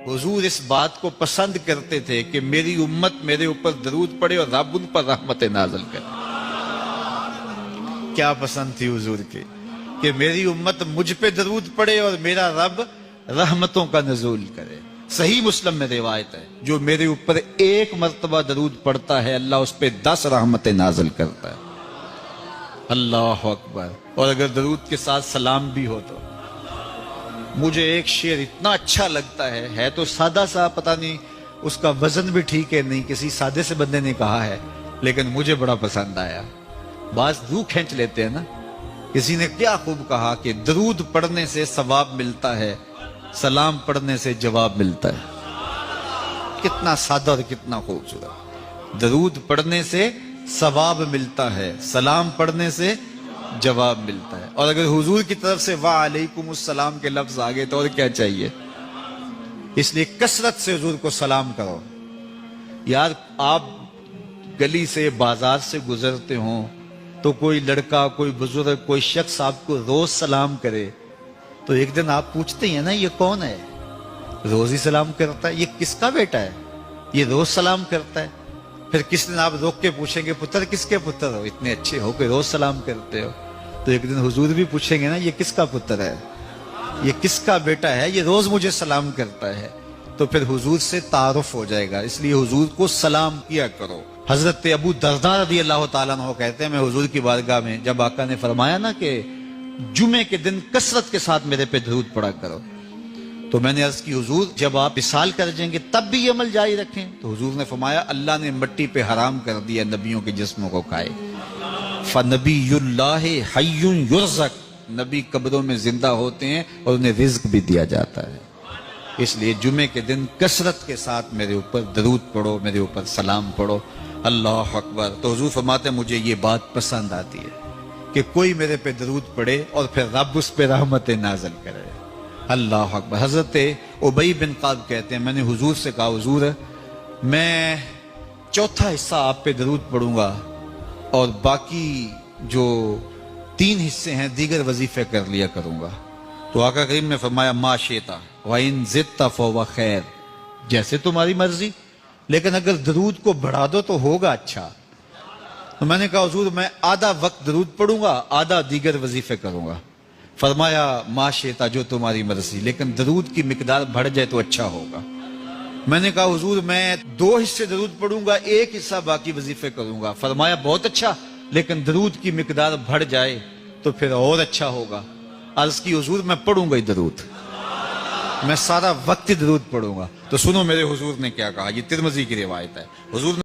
हुजूर इस बात को पसंद करते थे कि मेरी उम्मत मेरे ऊपर दरूद पड़े और रब उन पर रहमत नाज़िल करे। क्या पसंद थी हुजूर की कि मेरी उम्मत मुझ पे दरूद पड़े और मेरा रब रहमतों का नज़ूल करे। सही मुस्लिम में रिवायत है, जो मेरे ऊपर एक मर्तबा दरूद पड़ता है अल्लाह उस पे 10 रहमतें नाज़िल करता है। अल्लाह अकबर। और अगर दरूद के साथ सलाम भी हो तो मुझे एक शेर इतना अच्छा लगता है तो सादा सा, पता नहीं उसका वजन भी ठीक है नहीं, किसी सादे से बंदे ने कहा है, लेकिन मुझे बड़ा पसंद आया। बाज रूह खींच लेते हैं ना। किसी ने क्या खूब कहा कि दरूद पढ़ने से सवाब मिलता है, सलाम पढ़ने से जवाब मिलता है। कितना सादा और कितना खूबसूरत। दरूद पढ़ने से सवाब मिलता है, सलाम पढ़ने से जवाब मिलता है। और अगर हुजूर की तरफ से वालेकुमुस्सलाम के लफ्ज आ गए तो और क्या चाहिए। इसलिए कसरत से हुजूर को सलाम करो। यार आप गली से बाजार से गुजरते हो तो कोई लड़का, कोई बुजुर्ग, कोई शख्स आपको रोज सलाम करे तो एक दिन आप पूछते हैं ना ये कौन है, रोज ही सलाम करता है, ये किसका बेटा है, ये रोज सलाम करता है। फिर किस दिन आप रोक के पूछेंगे पुत्र किसके पुत्र हो, इतने अच्छे हो कि रोज सलाम करते हो। तो एक दिन हुजूर भी पूछेंगे ना ये किसका पुत्र है, ये किसका बेटा है, ये रोज मुझे सलाम करता है। तो फिर हुजूर से तारुफ हो जाएगा। इसलिए हुजूर को सलाम किया करो। हजरत अबू दरदा रज़ी अल्लाह ताला अन्हु कहते हैं, मैं हुजूर की बारगाह में जब आका ने फरमाया ना कि जुमे के दिन कसरत के साथ मेरे पे दरूद पड़ा करो, तो मैंने अर्ज की हुजूर जब आप विसाल कर जाएंगे तब भी ये अमल जारी रखें। तो हुजूर ने फरमाया अल्लाह ने मिट्टी पे हराम कर दिया नबियों के जिस्मों को खाए। फनबीयुल्लाह हय्युन युरज़क, नबी कब्रों में जिंदा होते हैं और उन्हें रिज्क भी दिया जाता है। इसलिए जुमे के दिन कसरत के साथ मेरे ऊपर दरूद पढ़ो, मेरे ऊपर सलाम पढ़ो। अल्लाह अकबर। तो हुजूर फरमाते मुझे ये बात पसंद आती है कि कोई मेरे पे दरूद पढ़े और फिर रब उस पे रहमत नाज़िल करे। अल्लाह अकबर। हजरत उबई बिन काब कहते हैं मैंने हुजूर से कहा हुजूर मैं चौथा हिस्सा आप पे दरूद पढ़ूंगा और बाकी जो 3 हिस्से हैं दीगर वजीफे कर लिया करूंगा। तो आका करीम ने फरमाया मा शेता व इन ज़िदता फहुव खैर, जैसे तुम्हारी मर्जी, लेकिन अगर दरूद को बढ़ा दो तो होगा अच्छा। तो मैंने कहा हुजूर मैं आधा वक्त दरूद पढ़ूंगा, आधा दीगर वजीफे करूंगा। फरमाया माशेता जो तुम्हारी मर्जी, लेकिन दरूद की मिकदार बढ़ जाए तो अच्छा होगा। मैंने कहा हुजूर मैं 2 हिस्से दरूद पढ़ूंगा, 1 हिस्सा बाकी वजीफे करूंगा। फरमाया बहुत अच्छा, लेकिन दरूद की मिकदार बढ़ जाए तो फिर और अच्छा होगा। अर्ज की हुजूर मैं पढ़ूंगा ही दरूद, मैं सारा वक्त ही दरूद पढ़ूंगा। तो सुनो मेरे हुजूर ने क्या कहा, ये तिरमिज़ी की रिवायत है। हुजूर